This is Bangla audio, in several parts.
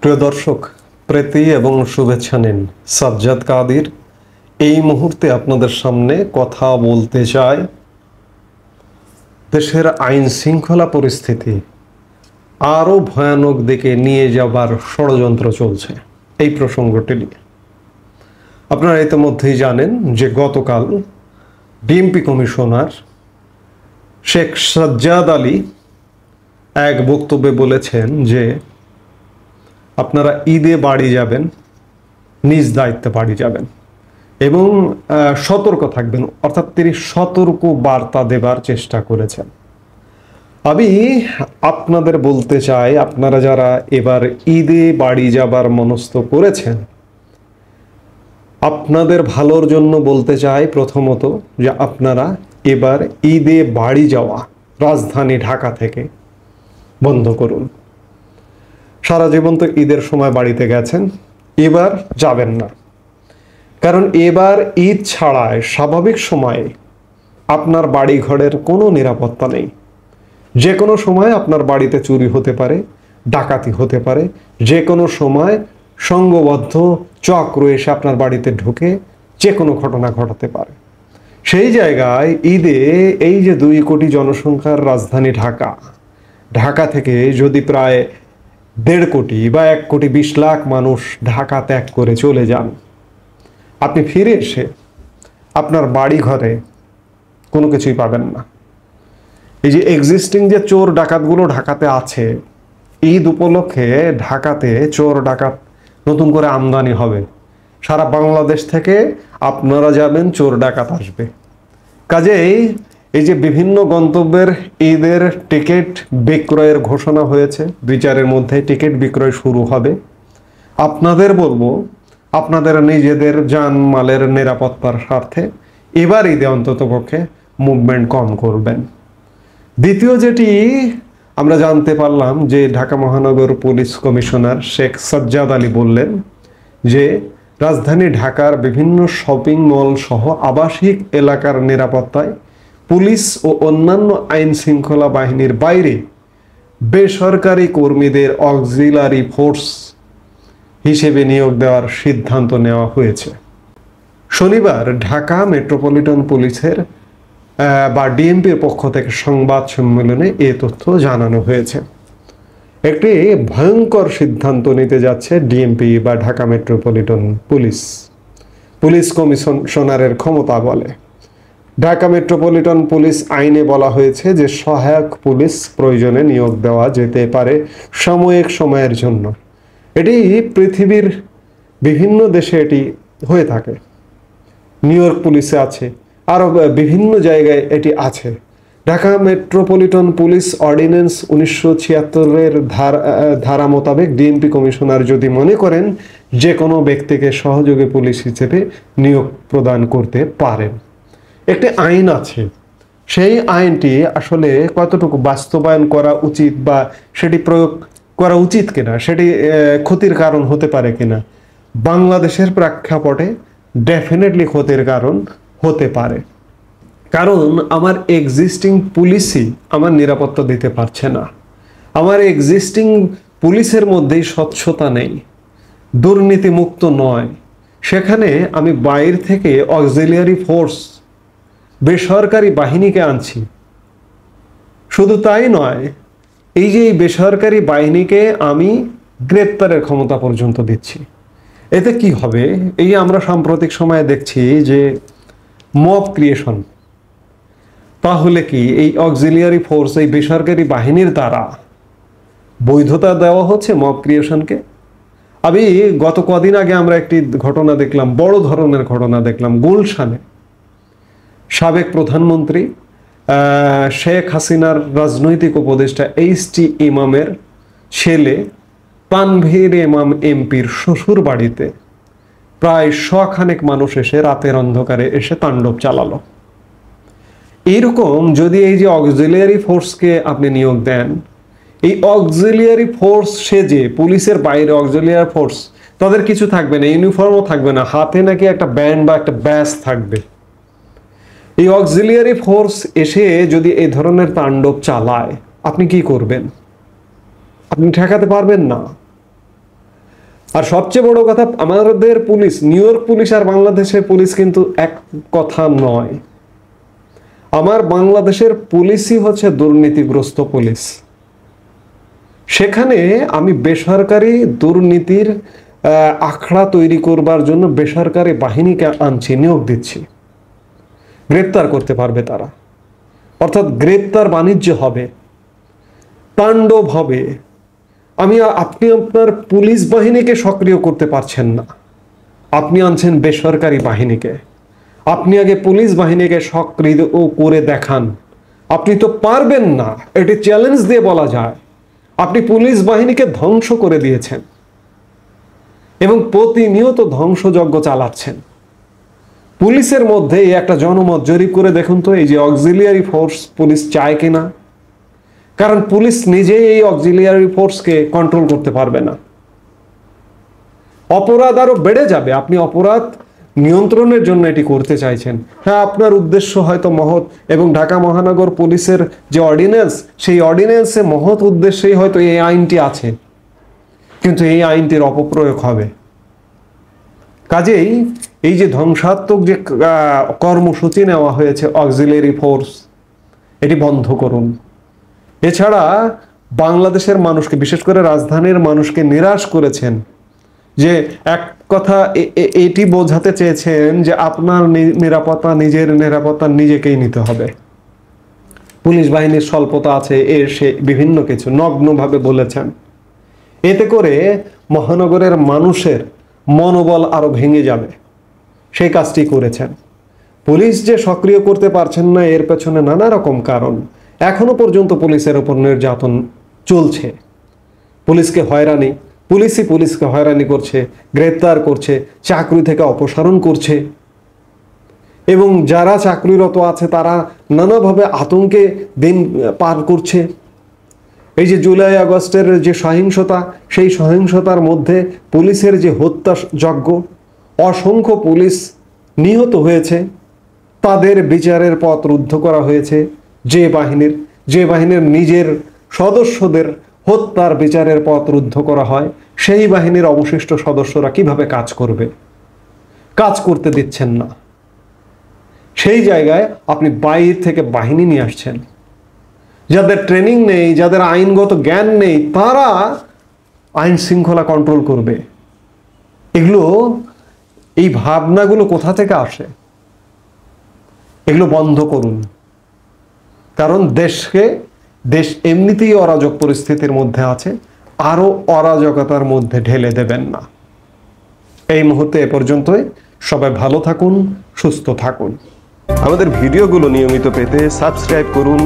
প্রিয় দর্শক, প্রীতি এবং শুভেচ্ছা নিন। সাজ্জাদ কাদির এই মুহূর্তে আপনাদের সামনে কথা বলতে চাই দেশের আইন শৃঙ্খলা পরিস্থিতি আরও ভয়ানক দিকে নিয়ে যাবার ষড়যন্ত্র চলছে এই প্রসঙ্গটি নিয়ে। আপনারা ইতিমধ্যেই জানেন যে গতকাল ডিএমপি কমিশনার শেখ সাজ্জাদ আলী এক বক্তব্যে বলেছেন যে আপনারা ঈদে বাড়ি যাবেন, নিজ দায়িত্বে বাড়ি যাবেন এবং সতর্ক থাকবেন, অর্থাৎ তিনি সতর্ক বার্তা দেবার চেষ্টা করেছেন। আমি আপনাদের বলতে চাই, আপনারা যারা এবার ঈদে বাড়ি যাবার মনস্থ করেছেন, আপনাদের ভালোর জন্য বলতে চাই প্রথমত যে আপনারা এবার ঈদে বাড়ি যাওয়া রাজধানী ঢাকা থেকে বন্ধ করুন। সারা জীবন তো ঈদের সময় বাড়িতে গেছেন, এবার যাবেন না। কারণ এবার ঈদ ছাড়ায় স্বাভাবিক সময়ে আপনার বাড়ি ঘরের কোনো নিরাপত্তা নেই। যে কোনো সময় আপনার বাড়িতে চুরি হতে পারে, ডাকাতি হতে পারে, যে কোনো সময় সংঘবদ্ধ চক্র এসে আপনার বাড়িতে ঢুকে যে কোনো ঘটনা ঘটাতে পারে। সেই জায়গায় ঈদে এই যে 2 কোটি জনসংখ্যার রাজধানী ঢাকা থেকে যদি প্রায় 1.5 কোটি বা 1 কোটি 20 লাখ মানুষ ঢাকা ত্যাগ করে চলে যান, আপনি ফিরে এসে আপনার বাড়ি ঘরে কোনো কিছুই পাবেন না। এই যে এক্সিস্টিং যে চোর ডাকাতগুলো ঢাকাতে আছে, ঈদ উপলক্ষে ঢাকাতে চোর ডাকাত নতুন করে আমদানি হবে। সারা বাংলাদেশ থেকে আপনারা যাবেন, চোর ডাকাত আসবে। কাজেই এই যে বিভিন্ন গন্তব্যের ঈদের টিকিট বিক্রয়ের ঘোষণা হয়েছে, 2-4 মধ্যে টিকিট বিক্রয় শুরু হবে। আপনাদের বলবো, আপনাদের নিজেদের জানমালের নিরাপত্তার স্বার্থে এবার ঈদে অন্ততপক্ষে মুভমেন্ট কম করবেন। দ্বিতীয় যেটি আমরা জানতে পারলাম যে ঢাকা মহানগর পুলিশ কমিশনার শেখ সাজ্জাদ আলী বললেন যে রাজধানী ঢাকার বিভিন্ন শপিং মল সহ আবাসিক এলাকার নিরাপত্তায় পুলিশ ও অন্যান্য আইন শৃঙ্খলা বাহিনীর বাইরে বেসরকারি কর্মীদের অক্সিলারি ফোর্স হিসেবে নিয়োগ দেওয়ার সিদ্ধান্ত নেওয়া হয়েছে। শনিবার ঢাকা মেট্রোপলিটন পুলিশের বা ডিএমপির পক্ষ থেকে সংবাদ সম্মেলনে এ তথ্য জানানো হয়েছে। একটি ভয়ঙ্কর সিদ্ধান্ত নিতে যাচ্ছে ডিএমপি বা ঢাকা মেট্রোপলিটন পুলিশ কমিশনারের ক্ষমতা বলে। ঢাকা মেট্রোপলিটন পুলিশ আইনে বলা হয়েছে যে সহায়ক পুলিশ প্রয়োজনে নিয়োগ দেওয়া যেতে পারে সাময়িক সময়ের জন্য। এটি পৃথিবীর বিভিন্ন দেশে এটি হয়ে থাকে। নিউ ইয়র্ক পুলিশে আছে, আরও বিভিন্ন জায়গায় এটি আছে। ঢাকা মেট্রোপলিটন পুলিশ অর্ডিন্যান্স 1976-এর ধারা মোতাবেক ডিএমপি কমিশনার যদি মনে করেন যে কোনো ব্যক্তিকে সহযোগী পুলিশ হিসেবে নিয়োগ প্রদান করতে পারেন। একটি আইন আছে, সেই আইনটি আসলে কতটুকু বাস্তবায়ন করা উচিত বা সেটি প্রয়োগ করা উচিত কিনা, সেটি ক্ষতির কারণ হতে পারে কিনা, বাংলাদেশের প্রেক্ষাপটে ডেফিনেটলি ক্ষতির কারণ হতে পারে। কারণ আমার এক্সিস্টিং পুলিশই আমার নিরাপত্তা দিতে পারছে না। আমার এক্সিস্টিং পুলিশের মধ্যেই স্বচ্ছতা নেই, দুর্নীতিমুক্ত নয়। সেখানে আমি বাইরে থেকে অক্সিলিয়ারি ফোর্স, বেসরকারি বাহিনীকে আনছি। শুধু তাই নয়, এই যে এই বেসরকারি বাহিনীকে আমি গ্রেপ্তারের ক্ষমতা পর্যন্ত দিচ্ছি। এতে কি হবে? এই আমরা সাম্প্রতিক সময়ে দেখছি যে মব ক্রিয়েশন। তাহলে কি এই অক্সিলিয়ারি ফোর্স, এই বেসরকারি বাহিনীর দ্বারা বৈধতা দেওয়া হচ্ছে মব ক্রিয়েশনকে? আমি গত কদিন আগে আমরা একটি ঘটনা দেখলাম, বড় ধরনের ঘটনা দেখলাম গুলশানে। সাবেক প্রধানমন্ত্রী শেখ হাসিনার রাজনৈতিক উপদেষ্টা এইচ.টি. ইমামের ছেলে তানভীর ইমাম এমপির শ্বশুর বাড়িতে প্রায় 100 খানেক মানুষ এসে রাতের অন্ধকারে এসে তাণ্ডব চালালো। এইরকম যদি এই যে অক্সিলিয়ারি ফোর্সকে আপনি নিয়োগ দেন, এই অক্সিলিয়ারি ফোর্স সেজে পুলিশের বাইরে অক্সিলিয়ারি ফোর্স, তাদের কিছু থাকবে না, ইউনিফর্মও থাকবে না, হাতে নাকি একটা ব্যান্ড বা একটা ব্যাজ থাকবে। এই অক্সিলিয়ারি ফোর্স এসে যদি এই ধরনের তাণ্ডব চালায়, আপনি কি করবেন? আপনি ঠেকাতে পারবেন না। আর সবচেয়ে বড় কথা, আমাদের পুলিশ, নিউ ইয়র্ক পুলিশ আর বাংলাদেশের পুলিশ কিন্তু এক কথা নয়। আমার বাংলাদেশের পুলিশই হচ্ছে দুর্নীতিগ্রস্ত পুলিশ। সেখানে আমি বেসরকারি দুর্নীতির আখড়া তৈরি করবার জন্য বেসরকারি বাহিনীকে আনছি, নিয়োগ দিচ্ছি। গ্রেপ্তার করতে পারবে তারা, অর্থাৎ গ্রেপ্তার বাণিজ্য হবে, তাণ্ডব হবে। আপনি আপনার পুলিশ বাহিনীকে সক্রিয় করতে পারছেন না, আপনি আনছেন বেসরকারি বাহিনীকে। আপনি আগে পুলিশ বাহিনীকে সক্রিয় করে দেখান। আপনি তো পারবেন না, এটি চ্যালেঞ্জ দিয়ে বলা যায়। আপনি পুলিশ বাহিনীকে ধ্বংস করে দিয়েছেন এবং প্রতিনিয়ত ধ্বংসযজ্ঞ চালাচ্ছেন। পুলিশের মধ্যে একটা জনমত জরিপ করে দেখুন তো, এই যে অক্সিলিয়ারি ফোর্স পুলিশ চায় কিনা। কারণ পুলিশ নিজেই এই অক্সিলিয়ারি ফোর্সকে কন্ট্রোল করতে পারবে না। অপরাধ আরো বেড়ে যাবে। আপনি অপরাধ নিয়ন্ত্রণের জন্য এটি করতে চাইছেন। হ্যাঁ, আপনার উদ্দেশ্য হয়তো মহৎ, এবং ঢাকা মহানগর পুলিশের যে অর্ডিন্যান্স, সেই অর্ডিন্যান্সে মহৎ উদ্দেশ্যেই হয়তো এই আইনটি আছে, কিন্তু এই আইনটির অপপ্রয়োগ হবে। কাজেই এই যে ধ্বংসাত্মক যে কর্মসূচি নেওয়া হয়েছে অক্সিলিয়ারি ফোর্স, এটি বন্ধ করুন। এছাড়া বাংলাদেশের মানুষকে, বিশেষ করে রাজধানীর মানুষকে নিরাশ করেছেন। যে এক কথা এটি বোঝাতে চেয়েছেন যে আপনার নিরাপত্তা, নিজের নিরাপত্তা নিজেকেই নিতে হবে। পুলিশ বাহিনীর স্বল্পতা আছে, সে বিভিন্ন কিছু নগ্নভাবে বলেছেন। এতে করে মহানগরের মানুষের মনোবল আরো ভেঙে যাবে, সেই কাজটি করেছেন। পুলিশ যে সক্রিয় করতে পারছেন না, এর পেছনে নানা রকম কারণ। এখনো পর্যন্ত পুলিশের উপর নির্যাতন চলছে, পুলিশকে হয়রানি, পুলিশই পুলিশকে হয়রানি করছে, গ্রেপ্তার করছে, চাকরি থেকে অপসারণ করছে, এবং যারা চাকরিরত আছে তারা নানাভাবে আতঙ্কে দিন পার করছে। এই যে জুলাই আগস্টের যে সহিংসতা, সেই সহিংসতার মধ্যে পুলিশের যে হত্যাযজ্ঞ, অসংখ্য পুলিশ নিহত হয়েছে, তাদের বিচারের পথ রুদ্ধ করা হয়েছে। যে বাহিনীর নিজের সদস্যদের হত্যার বিচারের পথ রুদ্ধ করা হয়, সেই বাহিনীর অবশিষ্ট সদস্যরা কিভাবে কাজ করবে? কাজ করতে দিচ্ছেন না। সেই জায়গায় আপনি বাইরে থেকে বাহিনী নিয়ে আসছেন, যাদের ট্রেনিং নেই, যাদের আইনগত জ্ঞান নেই, তারা আইন শৃঙ্খলা কন্ট্রোল করবে। এই ভাবনাগুলো কোথা থেকে আসে? এগুলো বন্ধ করুন। কারণ দেশ এমনিতেই অরাজক পরিস্থিতির মধ্যে আছে, আরো অরাজকতার মধ্যে ঢেলে দেবেন না। এই মুহূর্তে এ পর্যন্তই। সবাই ভালো থাকুন, সুস্থ থাকুন। আমাদের ভিডিওগুলো নিয়মিত পেতে সাবস্ক্রাইব করুন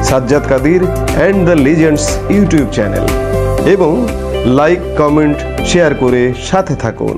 Sajjad Kadir and the legends YouTube channel, এবং লাইক, কমেন্ট, শেয়ার করে সাথে থাকুন।